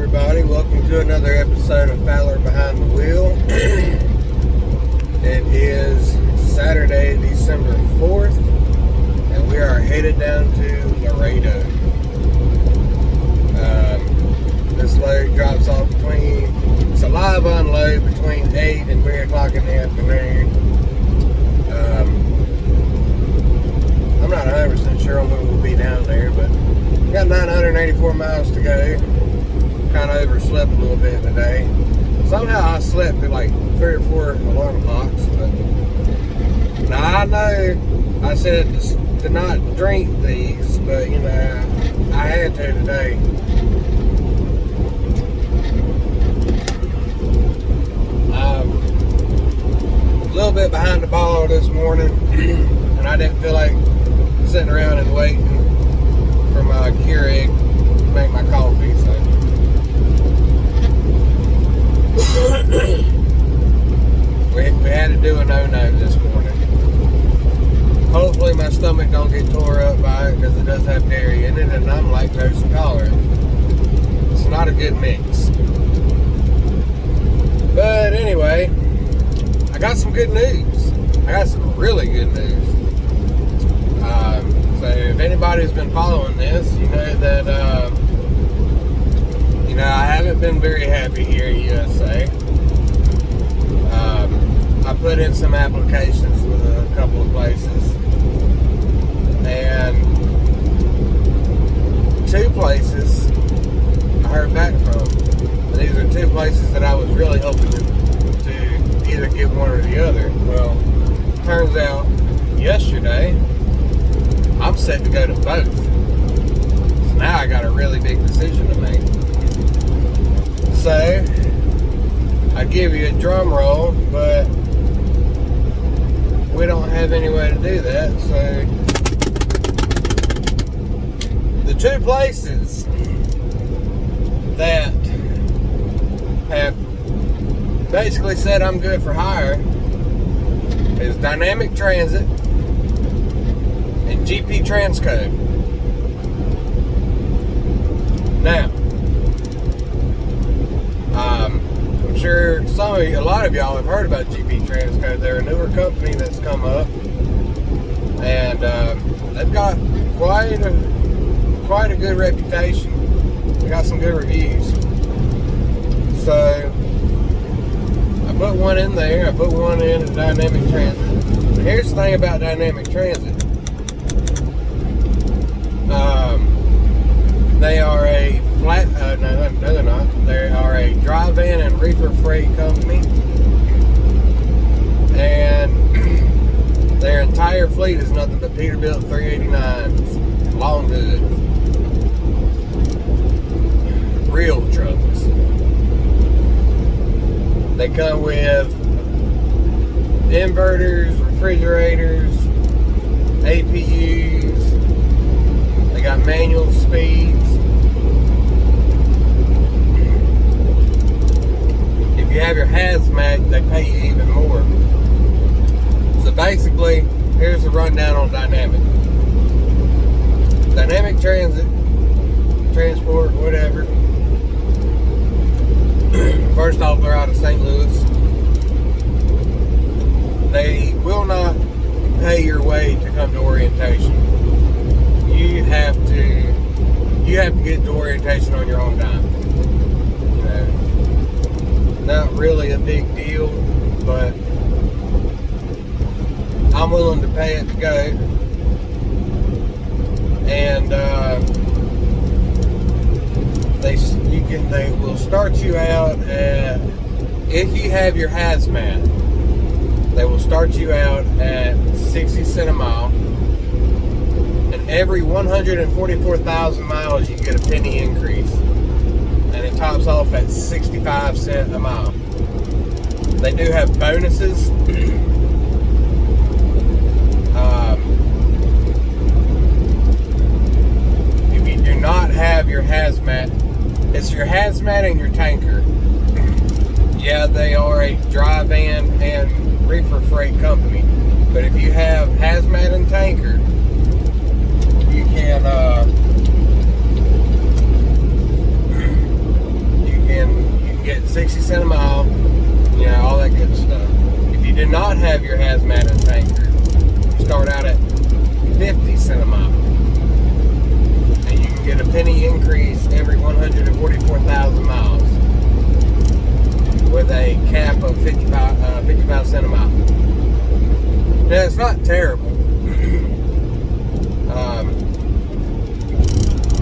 everybody, welcome to another episode of Fowler Behind the Wheel. It is Saturday, December 4th, and we are headed down to Laredo. This load drops off it's a live unload between 8 and 3 o'clock in the afternoon. I'm not 100% sure on when we'll be down there, but we got 984 miles to go. Kind of overslept a little bit today. Somehow I slept at like 3 or 4 alarm clocks, but now I know I said to not drink these, but you know, I had to today. A little bit behind the ball this morning, and I didn't feel like sitting around and waiting for my Keurig to make my coffee, so we had to do a no-no this morning. Hopefully my stomach don't get tore up by it, because it does have dairy in it, and I'm lactose intolerant. It's not a good mix. But anyway, I got some good news. I got some really good news. So if anybody's been following this, you know that I haven't been very happy here in USA. I put in some applications with a couple of places, and 2 places I heard back from. These are 2 places that I was really hoping to either get one or the other. Well, turns out yesterday I'm set to go to both. So now I got a really big decision to make. So I give you a drum roll, but we don't have any way to do that. So the 2 places that have basically said I'm good for hire is Dynamic Transit and GP Transco. Now, I'm sure a lot of y'all have heard about GP Transco. They're a newer company that's come up, and they've got quite a good reputation. They got some good reviews. So I put one in there. I put one in at Dynamic Transit. But here's the thing about Dynamic Transit. They are a no, they're not. They are a dry van and reefer freight company, and their entire fleet is nothing but Peterbilt 389s, long goods, real trucks. They come with inverters, refrigerators, APUs. They got manual speeds. If you have your hazmat, they pay you even more. So basically, here's the rundown on Dynamic. Dynamic Transit, transport, whatever. First off, they're out of St. Louis. They will not pay your way to come to orientation. You have to get to orientation on your own dime. You know, not really a big deal, but I'm willing to pay it to go. And they will start you out at, if you have your hazmat, they will start you out at 60 cents a mile. And every 144,000 miles, you get a penny increase. And it tops off at 65 cents a mile. They do have bonuses. If you do not have your hazmat, it's your hazmat and your tanker. Yeah, they are a dry van and reefer freight company. But if you have hazmat and tanker, you can cents a mile, you know, all that good stuff. If you did not have your hazmat and tanker, you start out at 50 cents a mile. And you can get a penny increase every 144,000 miles with a cap of 55 cents a mile. Now, it's not terrible.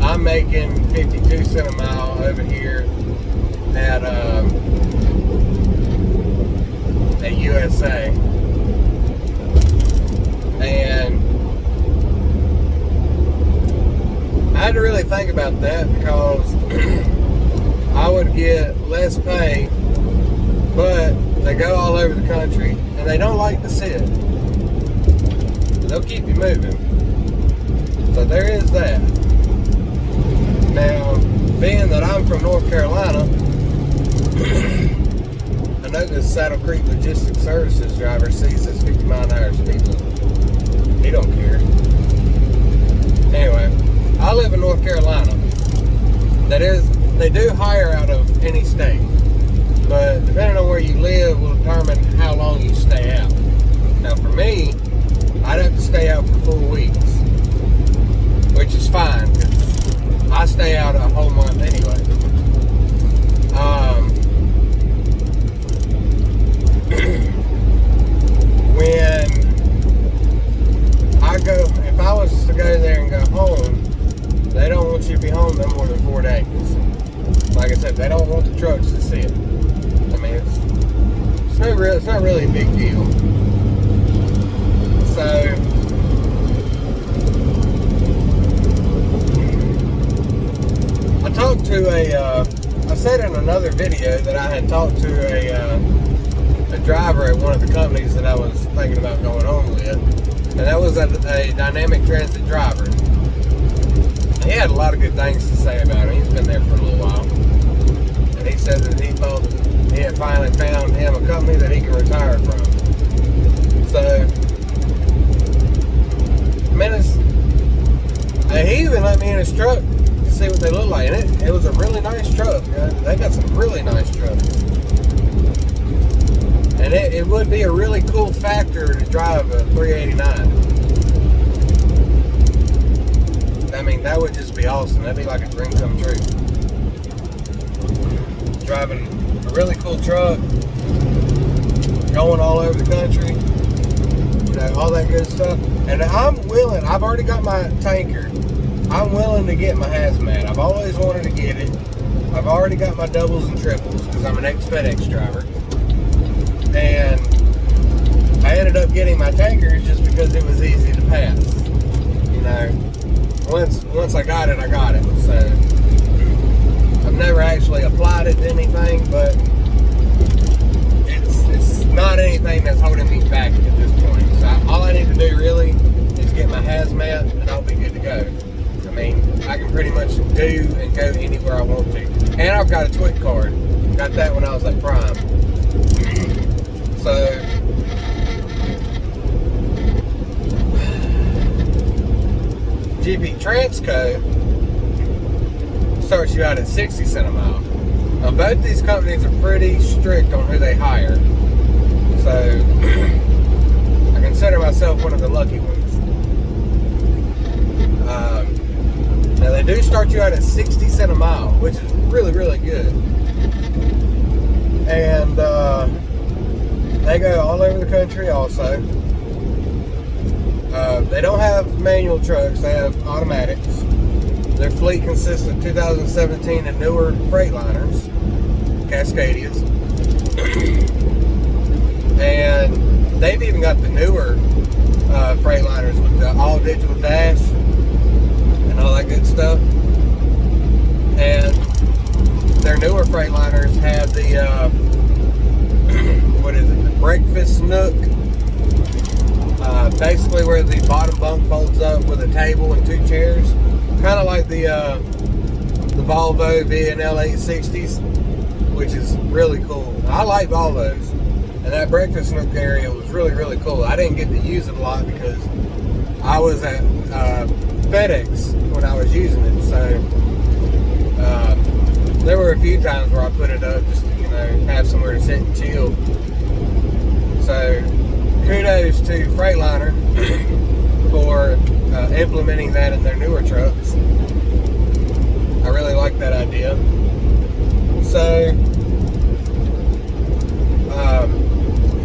I'm making 52 cents a mile over here at USA, and I had to really think about that because I would get less pay, but they go all over the country and they don't like to sit. They'll keep you moving. So there is that. Now, being that I'm from North Carolina, I know this Saddle Creek Logistics Services driver sees this 50 mile an hour speed limit. He don't care. Anyway, I live in North Carolina. That is, they do hire out of any state, but depending on where you live will determine how long you stay out. Now, for me, I'd have to stay out for 4 weeks, which is fine because I stay out a whole month anyway. When I go, if I was to go there and go home, they don't want you to be home no more than 4 days. Like I said, they don't want the trucks to sit. I mean, it's not really a big deal. So, I talked to I said in another video that I had talked to a driver at one of the companies that I was thinking about going on with, and that was a dynamic transit driver. He had a lot of good things to say about him. He's been there for a little while, and he said that he thought he had finally found him a company that he can retire from. So, I mean, he even let me in his truck to see what they look like, and it was a really nice truck. They got some really nice trucks. And it would be a really cool factor to drive a 389. I mean, that would just be awesome. That'd be like a dream come true. Driving a really cool truck, going all over the country, you know, all that good stuff. And I'm willing, I've already got my tanker. I'm willing to get my hazmat. I've always wanted to get it. I've already got my doubles and triples because I'm an ex-FedEx driver. And I ended up getting my tankers just because it was easy to pass. You know, once I got it, I got it. So I've never actually applied it to anything, but it's not anything that's holding me back at this point. So all I need to do really is get my hazmat and I'll be good to go. I mean, I can pretty much do and go anywhere I want to. And I've got a TWIC card. Got that when I was at Prime. So, GP Transco starts you out at 60 cents a mile. Now, both these companies are pretty strict on who they hire. So, I consider myself one of the lucky ones. Now, they do start you out at 60 cents a mile, which is really, really good. And, they go all over the country also. They don't have manual trucks, they have automatics. Their fleet consists of 2017 and newer Freightliners, Cascadias. And they've even got the newer Freightliners with the all digital dash and all that good stuff. And their newer Freightliners have the what is it? The breakfast nook. Basically where the bottom bunk folds up with a table and 2 chairs. Kind of like the Volvo VNL 860s, which is really cool. I like Volvos. And that breakfast nook area was really, really cool. I didn't get to use it a lot because I was at FedEx when I was using it. So there were a few times where I put it up just to, you know, have somewhere to sit and chill. So kudos to Freightliner for implementing that in their newer trucks. I really like that idea. So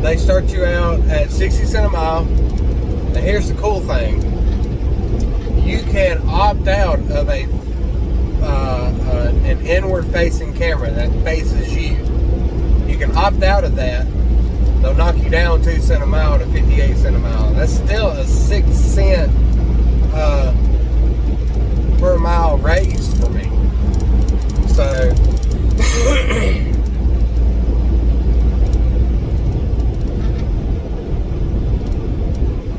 they start you out at 60 cents a mile. And here's the cool thing: you can opt out of an inward-facing camera that faces you. You can opt out of that. They'll knock you down 2 cents a mile to 58 cents a mile. That's still a 6 cent per mile raise for me. So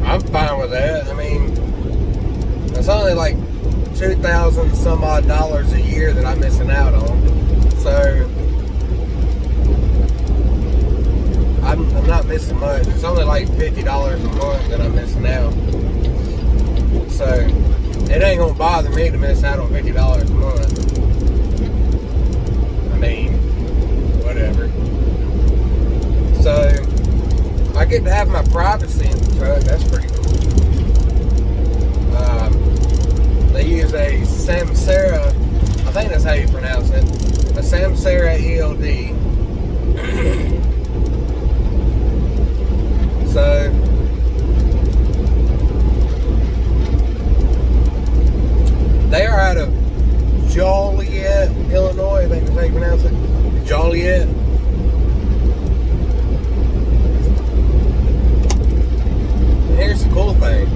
I'm fine with that. I mean, it's only like $2,000 some odd a year that I'm missing out on. So I'm not missing much. It's only like $50 a month that I'm missing out. So it ain't gonna bother me to miss out on $50 a month. I mean, whatever. So I get to have my privacy in the truck. That's pretty cool. They use a Samsara, I think that's how you pronounce it, a Samsara ELD. So they are out of Joliet, Illinois, I think that's how you pronounce it. Joliet. Here's the cool thing.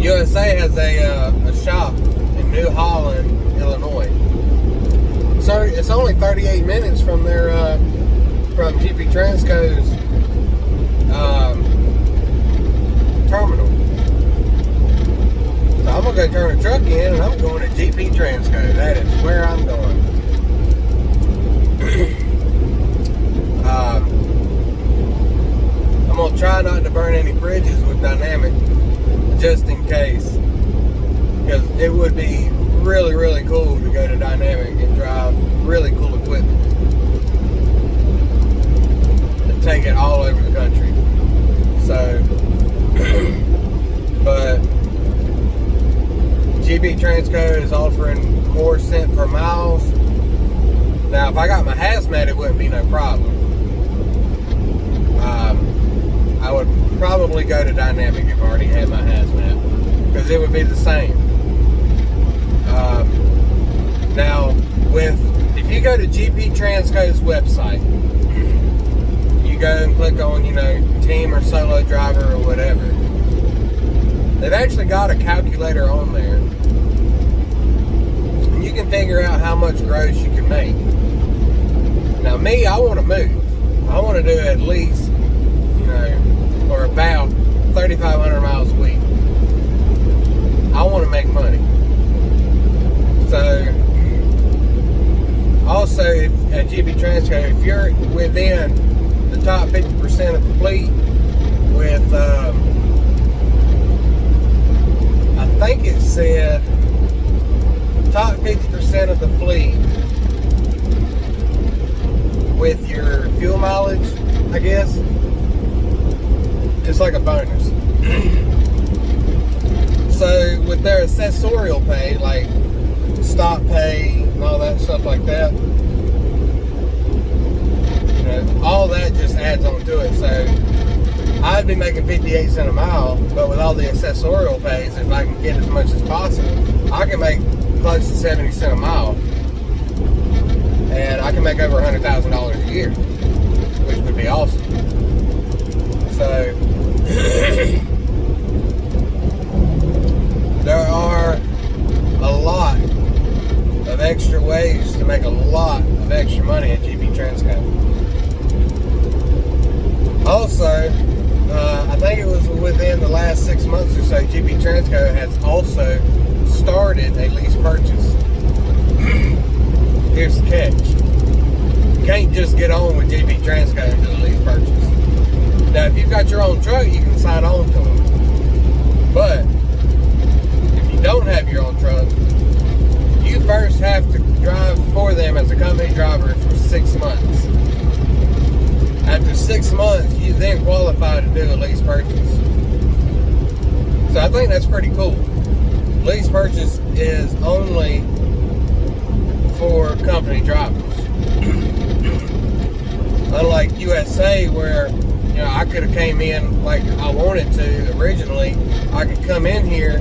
USA has a shop in New Holland, Illinois. So it's only 38 minutes from their from GP Transco's terminal. So I'm gonna go turn the truck in, and I'm going to GP Transco. That is where I'm going. I'm gonna try not to burn any bridges with dynamic, just in case, because it would be really, really cool to go to dynamic and drive really cool equipment and take it all over the country. So, but GP Transco is offering more cent per miles. Now, if I got my hazmat, it wouldn't be no problem. I would probably go to dynamic if I already had my hazmat, because it would be the same. Now, if you go to GP Transco's website, you go and click on, team or solo driver or whatever. They've actually got a calculator on there, and you can figure out how much gross you can make. Now, me, I want to move. I want to do at least, or about 3,500 miles a week. I want to make money. So, also at GP Transco, if you're within the top 50% of the fleet with, I think it said top 50% of the fleet with your fuel mileage, I guess, it's like a bonus. So with their accessorial pay, like stop pay and all that stuff like that, all that just adds on to it. So I'd be making 58 cents a mile, but with all the accessorial pays, if I can get as much as possible, I can make close to 70 cents a mile, and I can make over $100,000 a year, which would be awesome. So there are a lot of extra ways to make a lot of extra money at GP Transco. Also, I think it was within the last 6 months or so, GP Transco has also started a lease purchase. Here's the catch. You can't just get on with GP Transco and do a lease purchase. Now, if you've got your own truck, you can sign on to them. But if you don't have your own truck, you first have to drive for them as a a company driver for 6 months. After 6 months, you then qualify to do a lease purchase. So I think that's pretty cool. Lease purchase is only for company drivers. Unlike USA, where I could have came in like I wanted to originally. I could come in here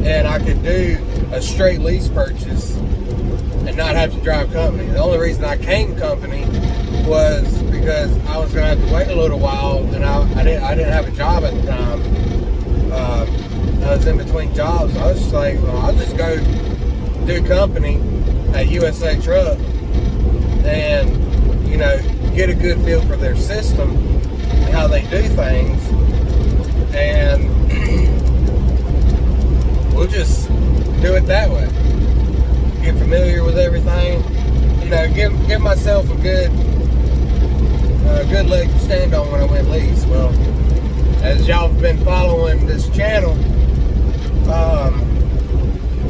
and I could do a straight lease purchase and not have to drive company. The only reason I came company was because I was going to have to wait a little while, and I didn't have a job at the time. I was in between jobs. I was just like, well, I'll just go do company at USA Truck and get a good feel for their system and how they do things, and we'll just do it that way. Get familiar with everything. Give myself a good leg to stand on when I went lease. Well, as y'all have been following this channel,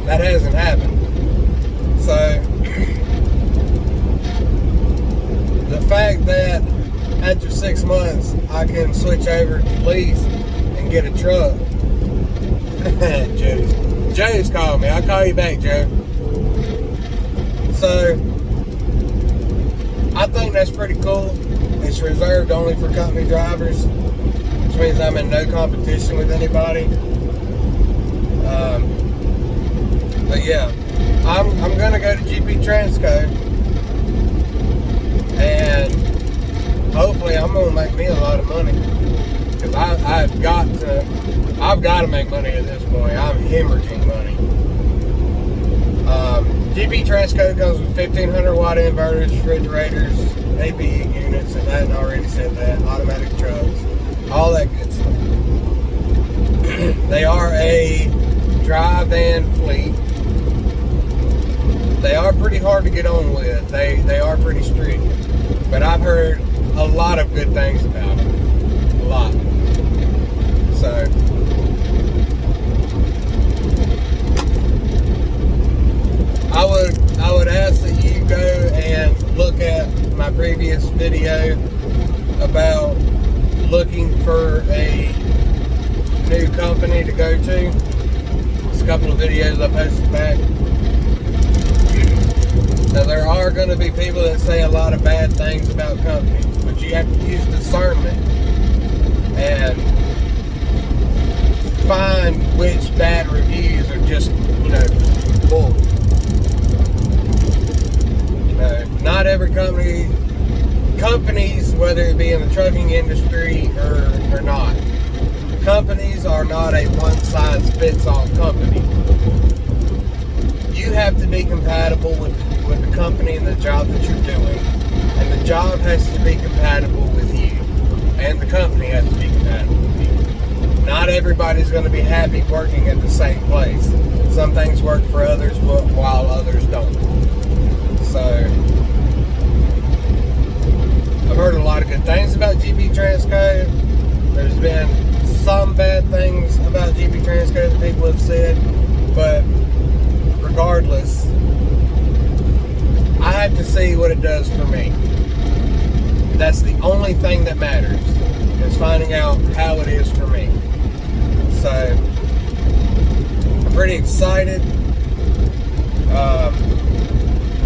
that hasn't happened. So the fact that after 6 months I can switch over to lease and get a truck. Joe's calling me. I'll call you back, Joe. So I think that's pretty cool. It's reserved only for company drivers, which means I'm in no competition with anybody. But yeah, I'm gonna go to GP Transco, and hopefully I'm gonna make me a lot of money, because I've got to make money at this point. I'm hemorrhaging money. GP Transco comes with 1500 watt inverters, refrigerators, APE units, if I hadn't already said that, automatic trucks, all that good stuff. They are a dry van fleet. They are pretty hard to get on with. They are pretty strict. But I've heard a lot of good things about them. A lot. So I would ask that you go and look at my previous video about looking for a new company to go to. There's a couple of videos I posted back. Now, there are going to be people that say a lot of bad things about companies, but you have to use discernment and find which bad reviews are just, bull. Not every companies, whether it be in the trucking industry or not, companies are not a one-size-fits-all company. You have to be compatible with the company and the job that you're doing, and the job has to be compatible with you, and the company has to be compatible with you. Not everybody's going to be happy working at the same place. Some things work for others while others don't. So I've heard a lot of good things about GP Transco. There's been some bad things about GP Transco that people have said, but regardless, I have to see what it does for me. That's the only thing that matters, is finding out how it is for me. So I'm pretty excited.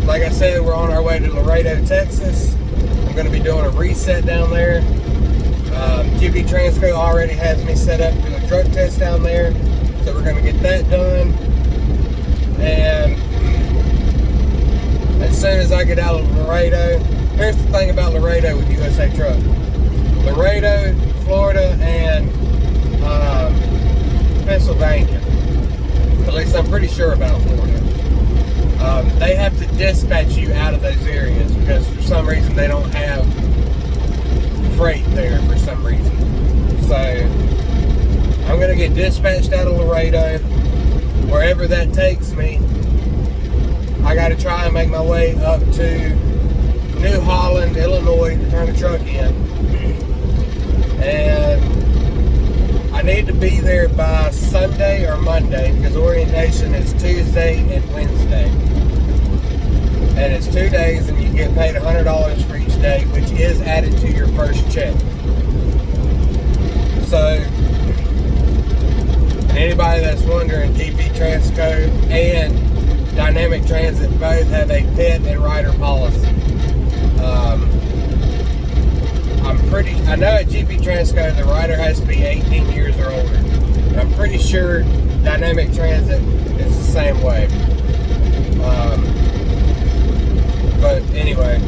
Like I said, we're on our way to Laredo, Texas. I'm going to be doing a reset down there. GP Transco already has me set up to do a drug test down there, so we're going to get that done. And as soon as I get out of Laredo, here's the thing about Laredo with USA Truck. Laredo, Florida, and Pennsylvania. At least I'm pretty sure about Florida. They have to dispatch you out of those areas because for some reason they don't have freight there for some reason. So I'm going to get dispatched out of Laredo. Wherever that takes me, I got to try and make my way up to New Holland, Illinois to turn the truck in. And I need to be there by Sunday or Monday because orientation is Tuesday and Wednesday. and it's 2 days, and you get paid $100 for each day, which is added to your first check. So, anybody that's wondering, GP Transco and Dynamic Transit both have a pet and rider policy. I know at GP Transco the rider has to be 18 years or older. But I'm pretty sure Dynamic Transit is the same way. But anyway,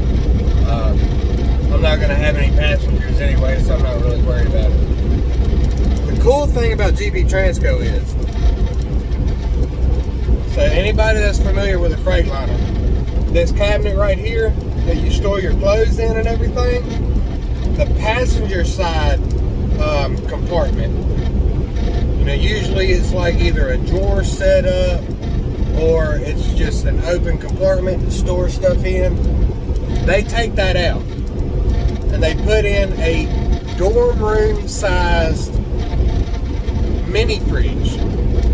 I'm not going to have any passengers anyway, so I'm not really worried about it. The cool thing about GP Transco is, so anybody that's familiar with a Freightliner, this cabinet right here that you store your clothes in and everything, the passenger side compartment, you know, usually it's like either a drawer set up or it's just an open compartment to store stuff in. They take that out and they put in a dorm room sized mini fridge.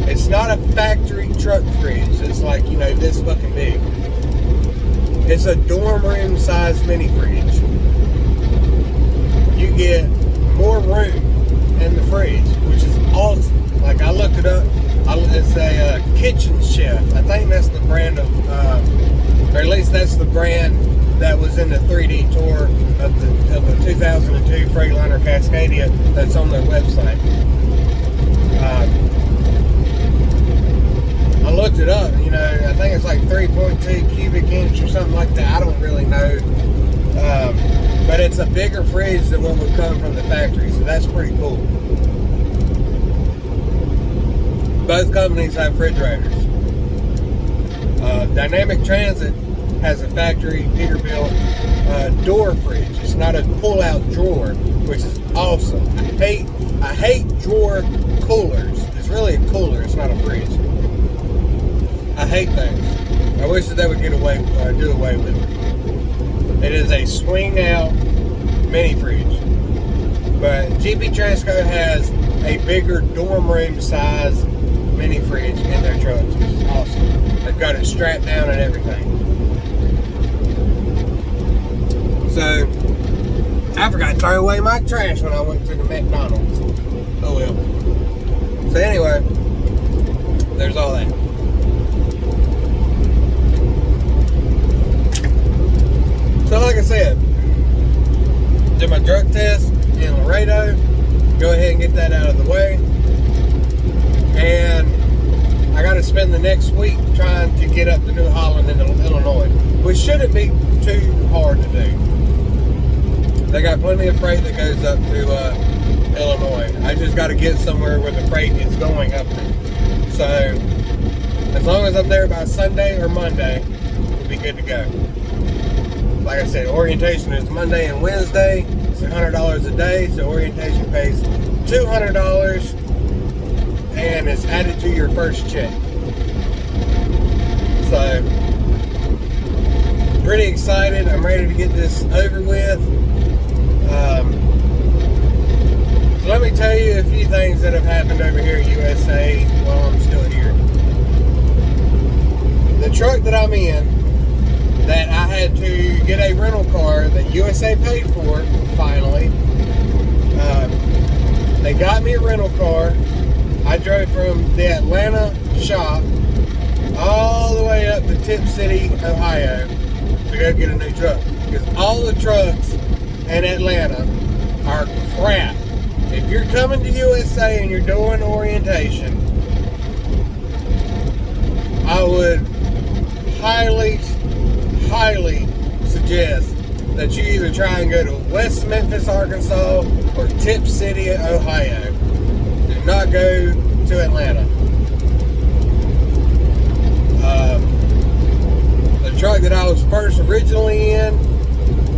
It's not a factory truck fridge. It's like, you know, this fucking big. It's a dorm room sized mini fridge. You get more room in the fridge, which is awesome. Like, I looked it up. It's a Kitchen Chef. I think that's the brand of, or at least that's the brand that was in the 3D tour of the 2002 Freightliner Cascadia that's on their website. I looked it up, you know, I think it's like 3.2 cubic inch or something like that. I don't really know. But it's a bigger fridge than what would come from the factory, so that's pretty cool. Both companies have refrigerators. Dynamic Transit has a factory Peterbilt door fridge. It's not a pull-out drawer, which is awesome. I hate drawer coolers. It's really a cooler. It's not a fridge. I hate things. I wish that they would do away with it. It is a swing-out mini fridge. But GP Transco has a bigger dorm room size mini fridge in their trucks, which is awesome. They've got it strapped down and everything. So, I forgot to throw away my trash when I went to the McDonald's. Oh well. So anyway, there's all that. So like I said, did my drug test in Laredo. Go ahead and get that out of the way. And I got to spend the next week trying to get up to New Holland in Illinois, which shouldn't be too hard to do. They got plenty of freight that goes up to Illinois. I just got to get somewhere where the freight is going up to. So as long as I'm there by Sunday or Monday, we'll be good to go. Like I said, orientation is Monday and Wednesday. It's $100 a day, so orientation pays $200, and it's added to your first check. So, pretty excited. I'm ready to get this over with. So let me tell you a few things that have happened over here at USA while I'm still here. The truck that I'm in, that I had to get a rental car that USA paid for, finally. They got me a rental car. I drove from the Atlanta shop all the way up to Tip City, Ohio to go get a new truck. Because all the trucks in Atlanta are crap. If you're coming to USA and you're doing orientation, I would highly suggest that you either try and go to West Memphis, Arkansas or Tip City, Ohio. Do not go to Atlanta. The truck that I was first originally in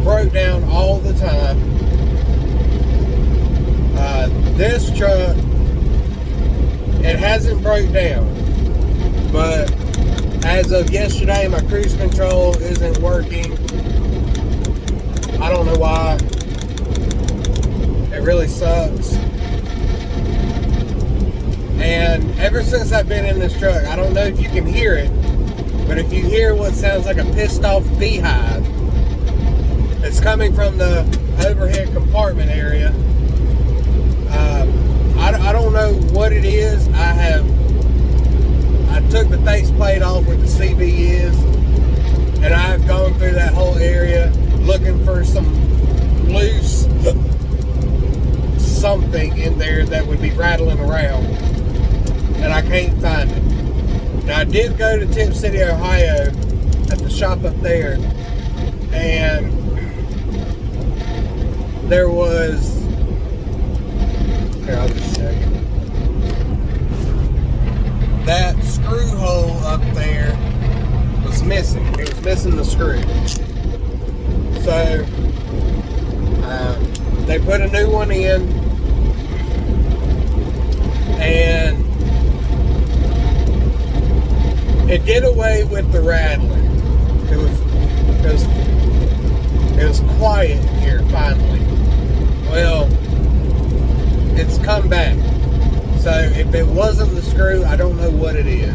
broke down all the time. This truck, it hasn't broke down, but as of yesterday, my cruise control isn't working. I don't know why. It really sucks. And ever since I've been in this truck, I don't know if you can hear it, But if you hear what sounds like a pissed off beehive, it's coming from the overhead compartment area. I don't know what it is. I took the faceplate off where the CB is, and I've gone through that whole area looking for some loose something in there that would be rattling around, and I can't find it. Now, I did go to Tip City, Ohio at the shop up there, and there was, here, I'll just show you. That screw hole up there was missing. It was missing the screw. So, they put a new one in, and it did away with the rattling. It was quiet in here finally. Well, it's come back. So if it wasn't the screw, I don't know what it is.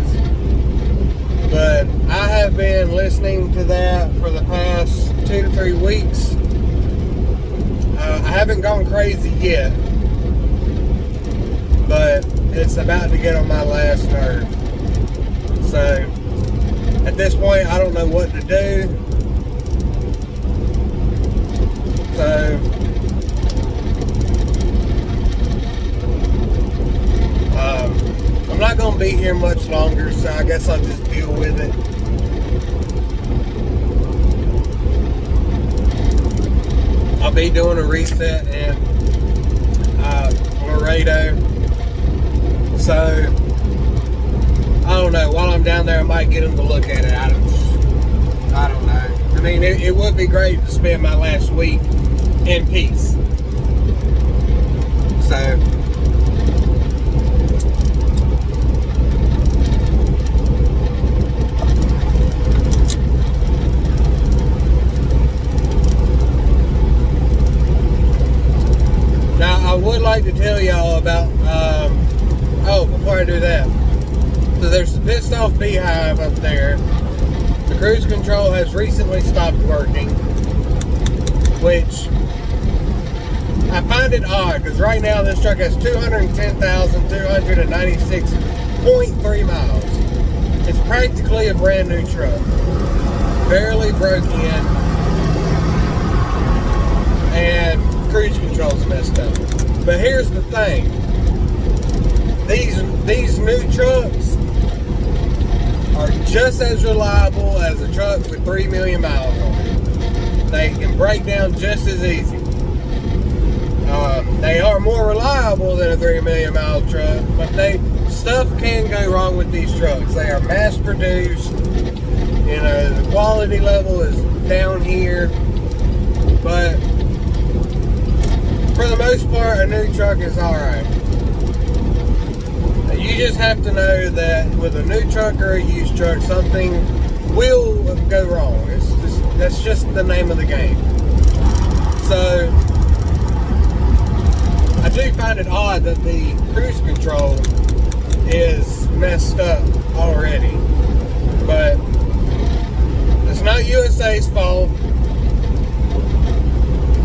But I have been listening to that for the past 2 to 3 weeks. I haven't gone crazy yet, but it's about to get on my last nerve. So at this point, I don't know what to do. So I'm not going to be here much longer, so I guess I'll just deal with it. I'll be doing a reset in Laredo. So I don't know. While I'm down there, I might get them to look at it. I don't know. I mean, it would be great to spend my last week in peace. So now I would like to tell y'all about before I do that, so there's a pissed off beehive up there. The cruise control has recently stopped working, which I find it odd, because right now this truck has 210,296.3 miles. It's practically a brand new truck. Barely broke in, and cruise control's messed up. But here's the thing. These new trucks are just as reliable as a truck with 3 million miles on it. They can break down just as easy. They are more reliable than a 3 million mile truck, but stuff can go wrong with these trucks. They are mass produced. You know, the quality level is down here, but for the most part, a new truck is alright. You just have to know that with a new truck or a used truck, something will go wrong. That's just the name of the game. So I do find it odd that the cruise control is messed up already. But it's not USA's fault.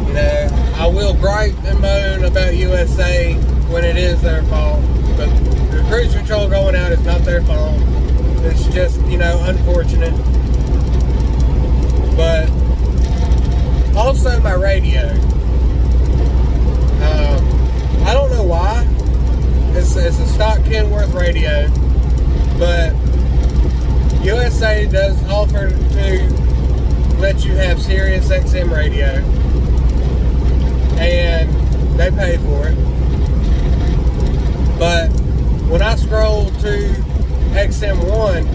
You know, I will gripe and moan about USA when it is their fault, but the cruise control going out is not their fault. It's just, you know, unfortunate. But also my radio. I don't know why. It's a stock Kenworth radio, but USA does offer to let you have Sirius XM radio, and they pay for it. But when I scroll to XM1,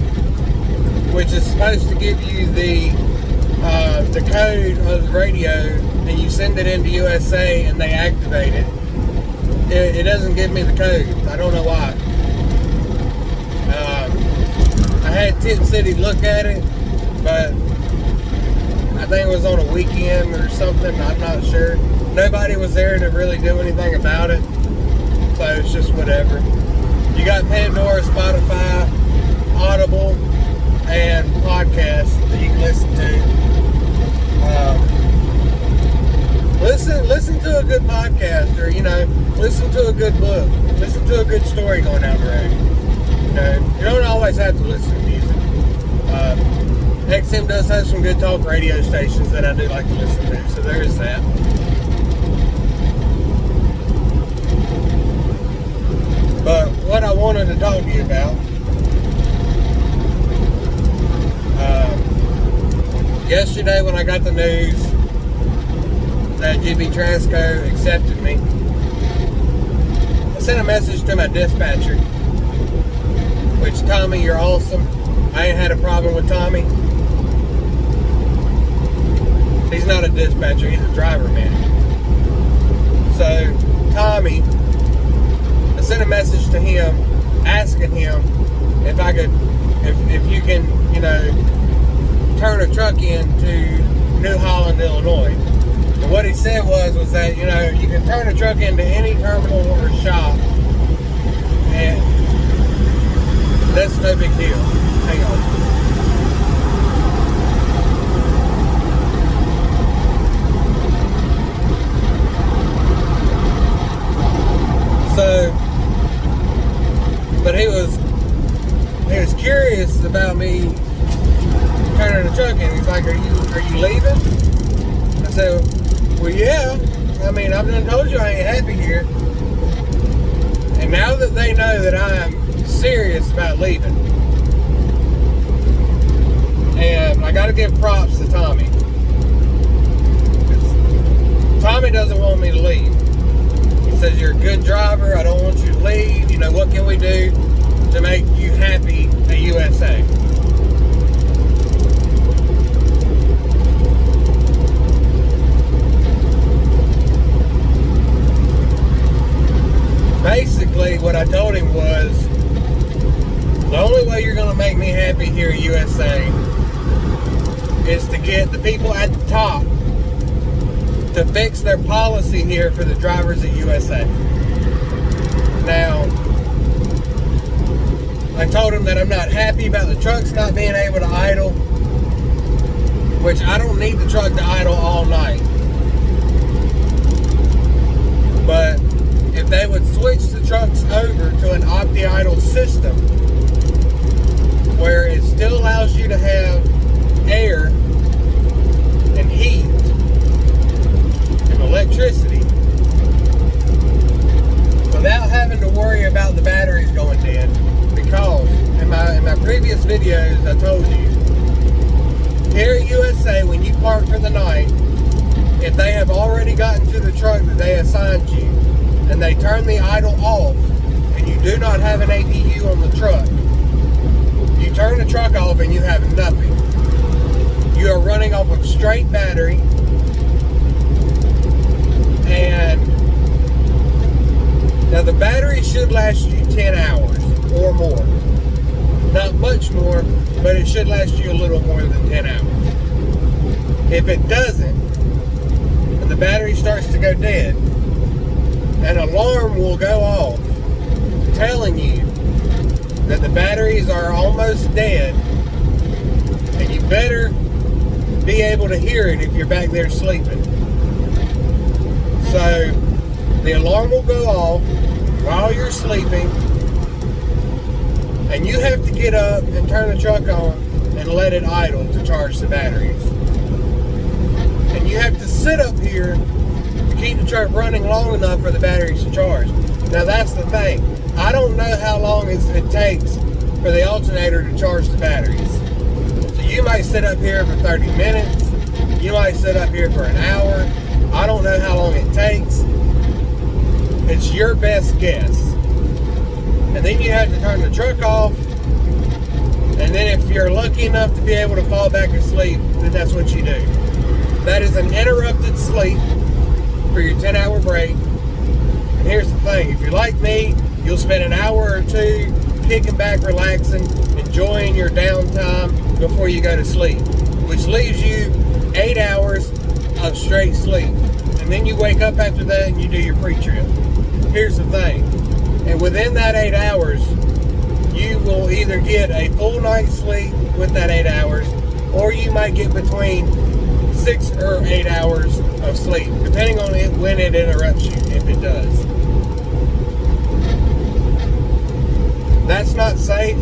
which is supposed to give you the code of the radio, and you send it into USA and they activate it, it doesn't give me the code. I don't know why. I had Tip City look at it, but I think it was on a weekend or something. I'm not sure. Nobody was there to really do anything about it, so it's just whatever. You got Pandora, Spotify, Audible, and podcasts that you can listen to. Listen to a good podcast, or listen to a good book, listen to a good story going down the road. You don't always have to listen to music. XM does have some good talk radio stations that I do like to listen to, so there is that. But what I wanted to talk to you about, yesterday when I got the news that GP Transco accepted me, I sent a message to my dispatcher, which, Tommy, you're awesome. I ain't had a problem with Tommy. He's not a dispatcher, he's a driver manager. So, Tommy, I sent a message to him asking him if I could, if you can, turn a truck into New Holland, Illinois. And what he said was that, you can turn a truck into any terminal or shop, and that's no big deal. Hang on. So, but he was curious about me turning the truck in. He's like, are you leaving? I said, well, yeah. I mean, I've done told you I ain't happy here. And now that they know that I am serious about leaving, and I got to give props to Tommy. Tommy doesn't want me to leave. He says, you're a good driver. I don't want you to leave. What can we do to make you happy at USA? Basically, what I told him was, the only way you're going to make me happy here at USA is to get the people at the top to fix their policy here for the drivers at USA. Now, I told him that I'm not happy about the trucks not being able to idle, which I don't need the truck to idle all night. But if they would switch the trucks over to an opti-idle system where it still allows you to have air and heat and electricity without having to worry about the batteries going dead, because in my previous videos I told you, here at USA, when you park for the night, if they have already gotten to the truck that they assigned you and they turn the idle off and you do not have an APU on the truck, you turn the truck off and you have nothing. You are running off of straight battery, and now the battery should last you 10 hours or more. Not much more, but it should last you a little more than 10 hours. If it doesn't, and the battery starts to go dead, an alarm will go off telling you that the batteries are almost dead, and you better be able to hear it if you're back there sleeping. So the alarm will go off while you're sleeping, and you have to get up and turn the truck on and let it idle to charge the batteries. And you have to sit up here to keep the truck running long enough for the batteries to charge. Now that's the thing. I don't know how long it takes for the alternator to charge the batteries. So you might sit up here for 30 minutes. You might sit up here for an hour. I don't know how long it takes. It's your best guess. And then you have to turn the truck off. And then if you're lucky enough to be able to fall back asleep, then that's what you do. That is an interrupted sleep for your 10-hour break. And here's the thing. If you're like me, you'll spend an hour or two kicking back, relaxing, enjoying your downtime before you go to sleep, which leaves you 8 hours of straight sleep. And then you wake up after that and you do your pre-trip. Here's the thing. And within that 8 hours, you will either get a full night's sleep with that 8 hours, or you might get between 6 or 8 hours of sleep, depending on it when it interrupts you, if it does. That's not safe.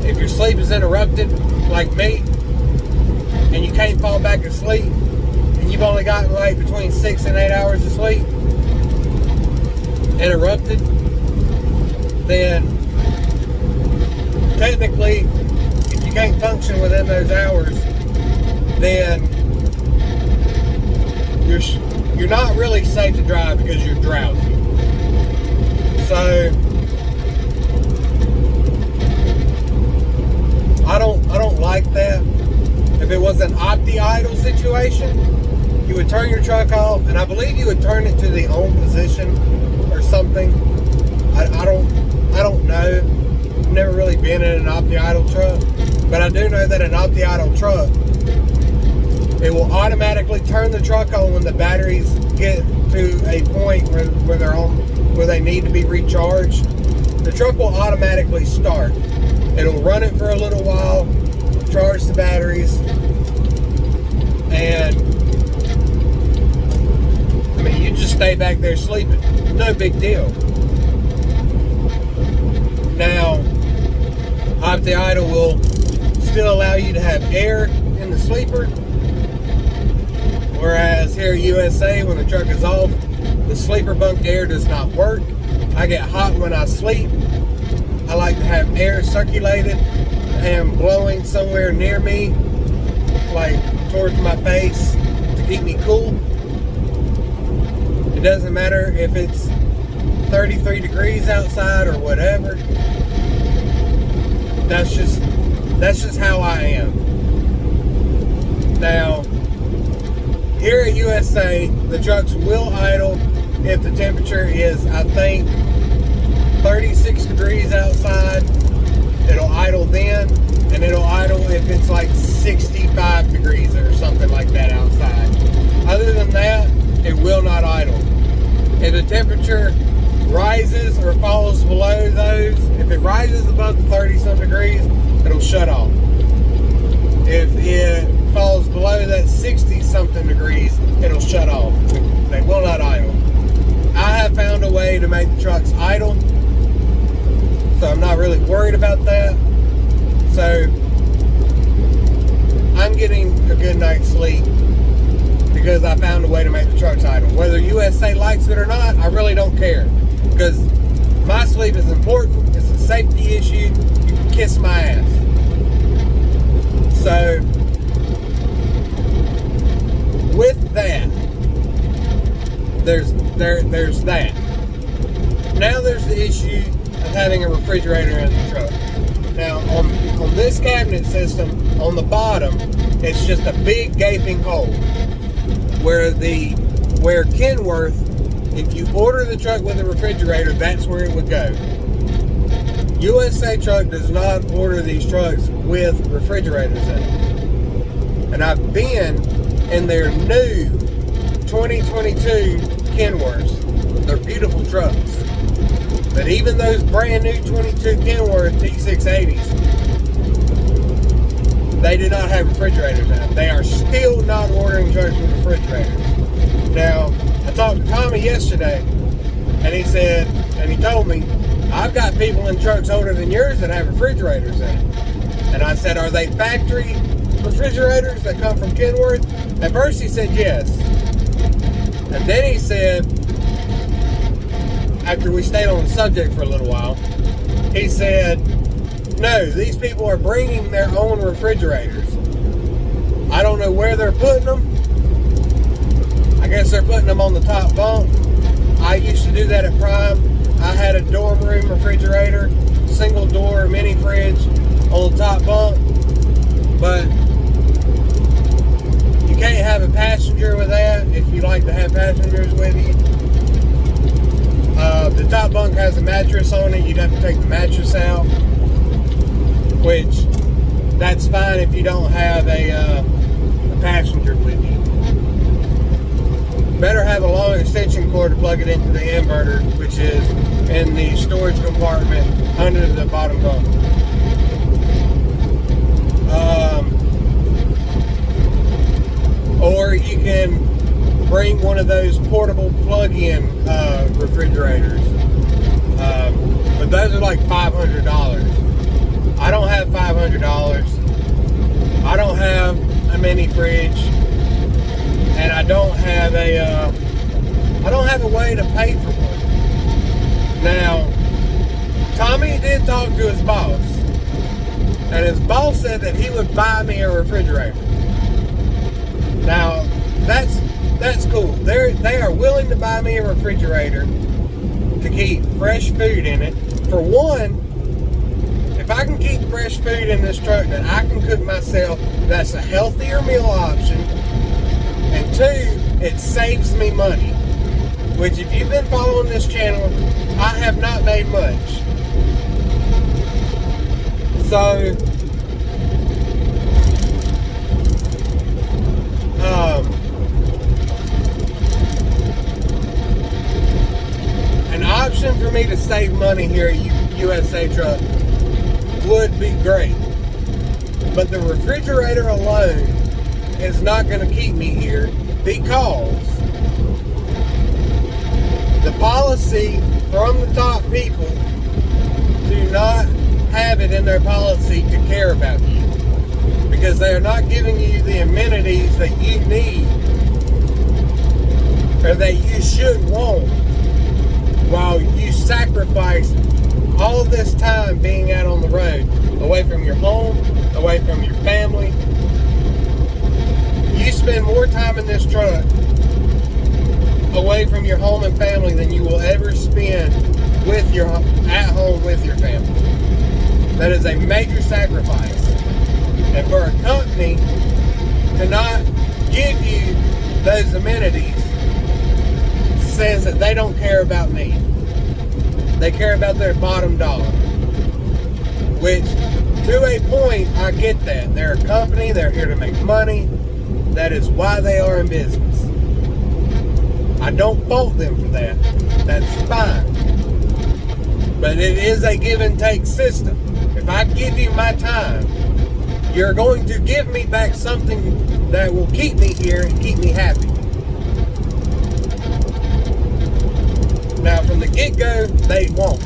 If your sleep is interrupted, like me, and you can't fall back asleep, and you've only got like between 6 and 8 hours of sleep interrupted, then technically, if you can't function within those hours, then you're not really safe to drive because you're drowsy. So I don't like that. If it was an opti-idle situation, you would turn your truck off, and I believe you would turn it to the on position or something. I don't know. I've never really been in an opti-idle truck, but I do know that an opti-idle truck, it will automatically turn the truck on when the batteries get to a point where they're on, where they need to be recharged. The truck will automatically start. It'll run it for a little while, charge the batteries, and I mean, you just stay back there sleeping. No big deal. Now, opti-idle will still allow you to have air in the sleeper, whereas here at USA, when the truck is off, the sleeper bunk air does not work. I get hot when I sleep. I like to have air circulated and blowing somewhere near me, like towards my face, to keep me cool. It doesn't matter if it's 33 degrees outside or whatever. That's just how I am. Now, here at USA, the trucks will idle if the temperature is, I think, 36 degrees outside. It'll idle then, and it'll idle if it's like 65 degrees or something like that outside. Other than that, it will not idle. If the temperature rises or falls below those, if it rises above the 30-some degrees, it'll shut off. If it falls below that 60-something degrees, it'll shut off. They will not idle. I have found a way to make the trucks idle, so I'm not really worried about that. So I'm getting a good night's sleep because I found a way to make the trucks idle. Whether USA likes it or not, I really don't care, because my sleep is important. It's a safety issue. You can kiss my ass. So with that, there's that. Now there's the issue of having a refrigerator in the truck. Now on this cabinet system, on the bottom, it's just a big gaping hole where Kenworth, if you order the truck with a refrigerator, that's where it would go. USA Truck does not order these trucks with refrigerators in it. And I've been in their new 2022 Kenworths. They're beautiful trucks. But even those brand new 22 Kenworth T680s, they do not have refrigerators in them. They are still not ordering trucks with refrigerators. Now, I talked to Tommy yesterday, and he told me, I've got people in trucks older than yours that have refrigerators in it. And I said, are they factory refrigerators that come from Kenworth? At first he said yes. And then he said, after we stayed on the subject for a little while, he said, no, these people are bringing their own refrigerators. I don't know where they're putting them. I guess they're putting them on the top bunk. I used to do that at Prime. I had a dorm room refrigerator, single door mini fridge on the top bunk. But you can't have a passenger with that if you like to have passengers with you. The top bunk has a mattress on it. You'd have to take the mattress out, which that's fine if you don't have a passenger with you. Better have a long extension cord to plug it into the inverter, which is in the storage compartment under the bottom bunk. of those portable plug-in refrigerators. But those are like $500. I don't have $500. I don't have a mini fridge, and I don't have a way to pay for one. Now, Tommy did talk to his boss, and his boss said that he would buy me a refrigerator. Now, that's cool. They are willing to buy me a refrigerator to keep fresh food in it. For one, if I can keep fresh food in this truck that I can cook myself, that's a healthier meal option. And two, it saves me money. Which, if you've been following this channel, I have not made much. So, an option for me to save money here at USA Truck would be great. But the refrigerator alone is not going to keep me here, because the policy from the top people do not have it in their policy to care about you, because they are not giving you the amenities that you need or that you should want, while you sacrifice all this time being out on the road, away from your home, away from your family. You spend more time in this truck away from your home and family than you will ever spend at home with your family. That is a major sacrifice. And for a company to not give you those amenities says that they don't care about me. They care about their bottom dollar. Which, to a point, I get that. They're a company, they're here to make money. That is why they are in business. I don't fault them for that. That's fine. But it is a give and take system. If I give you my time, you're going to give me back something that will keep me here and keep me happy. Now, from the get-go, they won't.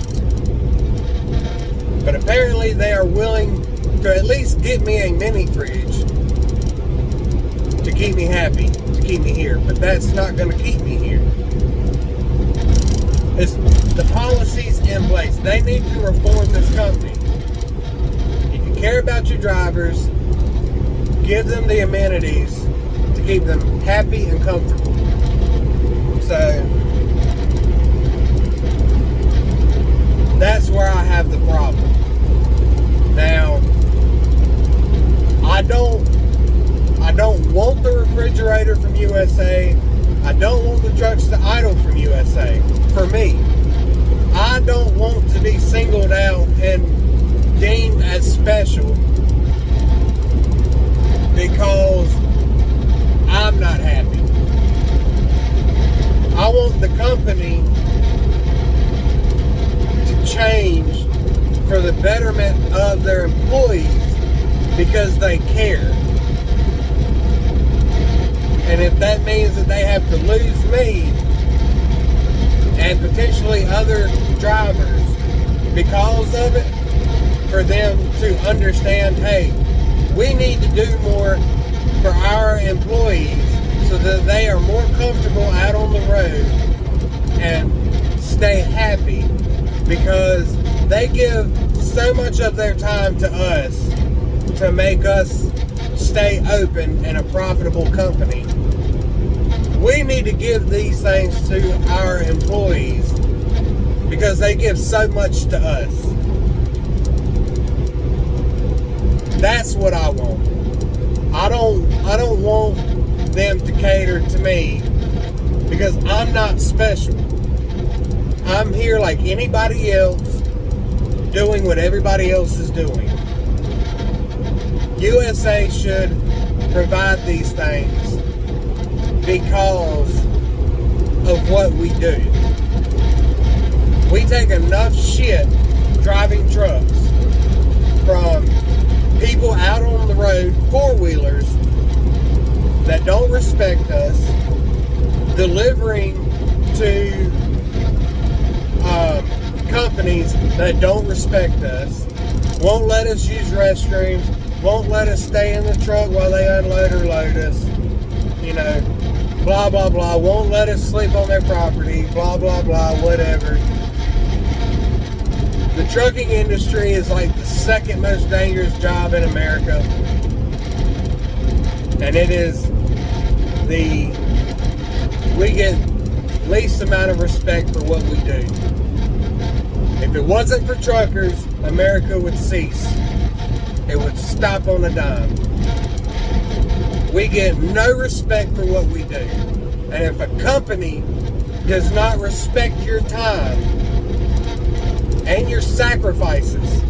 But apparently they are willing to at least get me a mini fridge to keep me happy, to keep me here. But that's not going to keep me here. It's the policies in place. They need to reform this company. If you care about your drivers, give them the amenities to keep them happy and comfortable. So, that's where I have the problem. Now, I don't want the refrigerator from USA. I don't want the trucks to idle from USA. For me, I don't want to be singled out and deemed as special because I'm not happy. I want the company to change for the betterment of their employees because they care. And if that means that they have to lose me and potentially other drivers because of it, for them to understand, hey, we need to do more for our employees so that they are more comfortable out on the road and stay happy, because they give so much of their time to us to make us stay open and a profitable company. We need to give these things to our employees because they give so much to us. That's what I want. I don't want them to cater to me because I'm not special. I'm here like anybody else, doing what everybody else is doing. USA should provide these things because of what we do. We take enough shit driving trucks from people out on the road, four-wheelers, that don't respect us, delivering to companies that don't respect us, won't let us use restrooms, won't let us stay in the truck while they unload or load us, blah, blah, blah, won't let us sleep on their property, blah, blah, blah, whatever. The trucking industry is like the second most dangerous job in America. And it is we get least amount of respect for what we do. If it wasn't for truckers, America would cease. It would stop on a dime. We get no respect for what we do. And if a company does not respect your time and your sacrifices,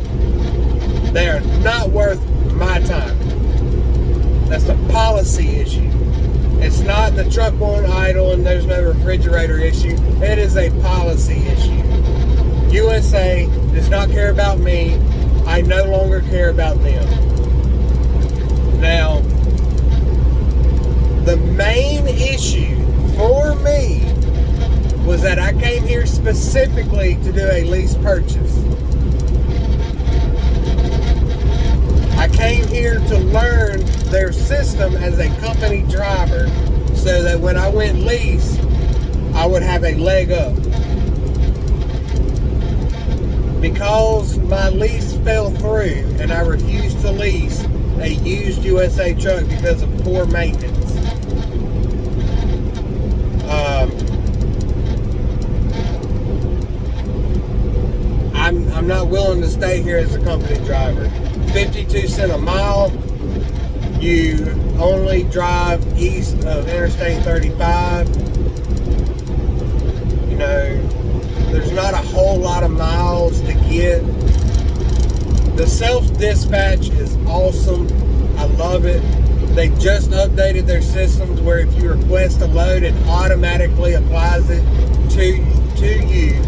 they are not worth my time. That's a policy issue. It's not the truck won't idle and there's no refrigerator issue. It is a policy issue. USA does not care about me. I no longer care about them. Now, the main issue for me was that I came here specifically to do a lease purchase. I came here to learn their system as a company driver so that when I went lease, I would have a leg up. Because my lease fell through and I refused to lease a used USA truck because of poor maintenance. I'm not willing to stay here as a company driver. 52 cents a mile. You only drive east of Interstate 35. There's not a whole lot of miles to get. The self-dispatch is awesome. I love it. They just updated their systems where if you request a load, it automatically applies it to you.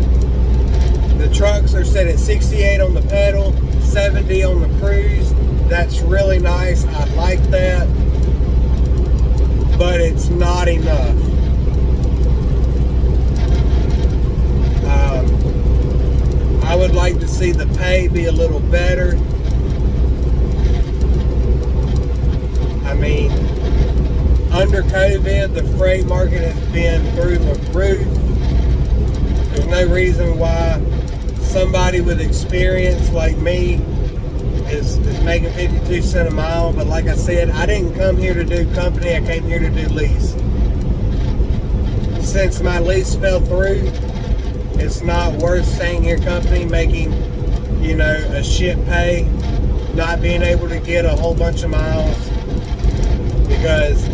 The trucks are set at 68 on the pedal, 70 on the cruise. That's really nice. I like that. But it's not enough. I would like to see the pay be a little better. I mean, under COVID, the freight market has been through the roof. There's no reason why somebody with experience like me is making 52 cents a mile. But like I said, I didn't come here to do company. I came here to do lease. Since my lease fell through, it's not worth staying here company, making, a shit pay, not being able to get a whole bunch of miles, because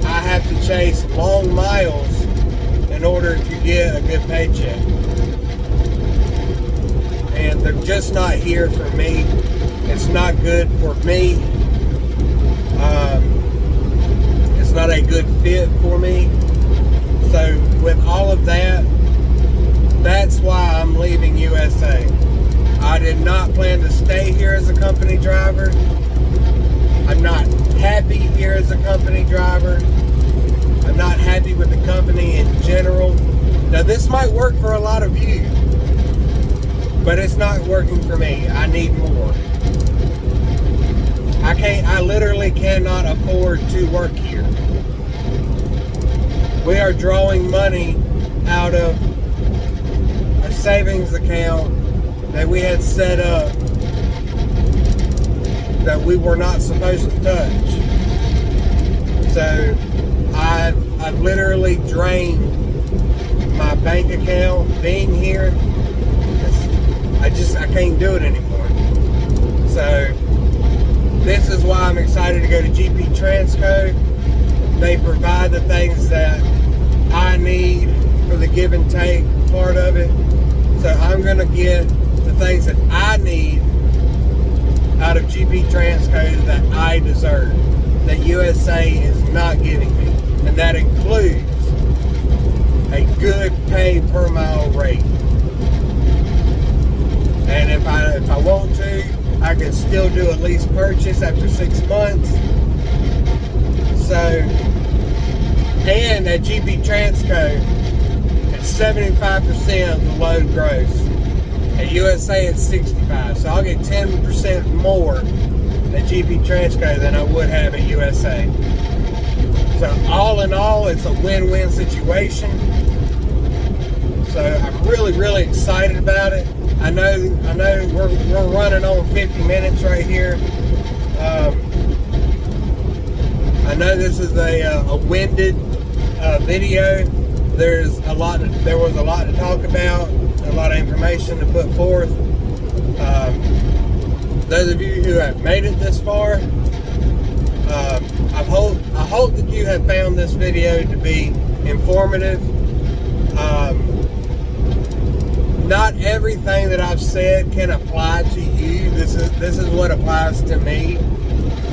I have to chase long miles in order to get a good paycheck. And they're just not here for me. It's not good for me. It's not a good fit for me. So with all of that, that's why I'm leaving USA. I did not plan to stay here as a company driver. I'm not happy here as a company driver. I'm not happy with the company in general. Now this might work for a lot of you, but it's not working for me. I need more. I literally cannot afford to work here. We are drawing money out of a savings account that we had set up that we were not supposed to touch. So I've literally drained my bank account being here. I can't do it anymore. So this is why I'm excited to go to GP Transco. They provide the things that I need for the give and take part of it. So I'm going to get the things that I need out of GP Transco that I deserve, that USA is not giving me. And that includes a good pay per mile rate. And if I want to, I can still do a lease purchase after 6 months. So And at GP Transco, it's 75% of the load gross. At USA, it's 65%. So I'll get 10% more at GP Transco than I would have at USA. So all in all, it's a win-win situation. So I'm really, really excited about it. I know we're running on 50 minutes right here. I know this is a winded video. There was a lot to talk about, a lot of information to put forth. Those of you who have made it this far, I hope that you have found this video to be informative. Not everything that I've said can apply to you. This is what applies to me.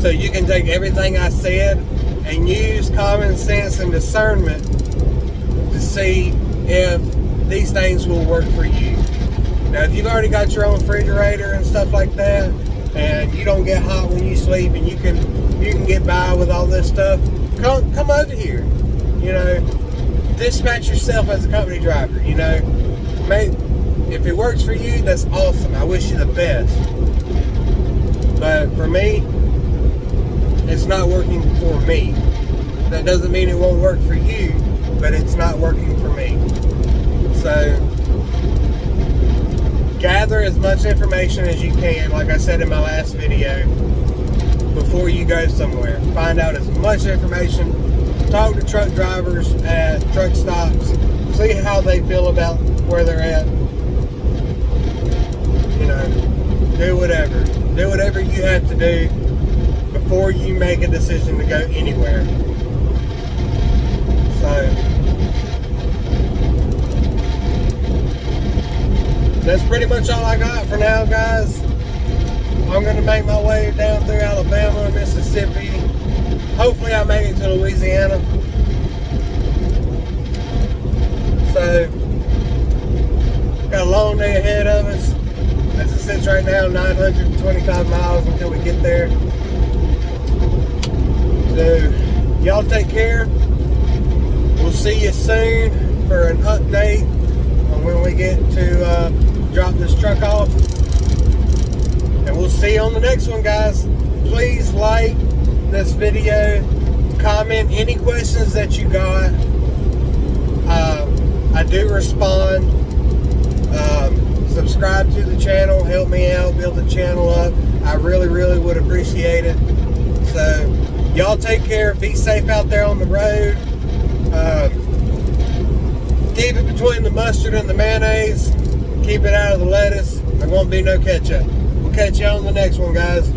So you can take everything I said and use common sense and discernment to see if these things will work for you. Now, if you've already got your own refrigerator and stuff like that, and you don't get hot when you sleep, and you can get by with all this stuff, come over here. You know, dispatch yourself as a company driver. You know, if it works for you, that's awesome. I wish you the best. But for me, it's not working for me. That doesn't mean it won't work for you, but it's not working for me. So gather as much information as you can, like I said in my last video, before you go somewhere. Find out as much information. Talk to truck drivers at truck stops. See how they feel about where they're at. You know, do whatever you have to do before you make a decision to go anywhere. So that's pretty much all I got for now, guys. I'm going to make my way down through Alabama and Mississippi. Hopefully I make it to Louisiana. So got a long day ahead of us. As it sits right now, 925 miles until we get there. So y'all take care. We'll see you soon for an update on when we get to drop this truck off. And we'll see you on the next one, guys. Please like this video. Comment any questions that you got. I do respond. Subscribe to the channel. Help me out. Build the channel up. I really, really would appreciate it. So y'all take care. Be safe out there on the road. Keep it between the mustard and the mayonnaise. Keep it out of the lettuce. There won't be no ketchup. We'll catch you on the next one, guys.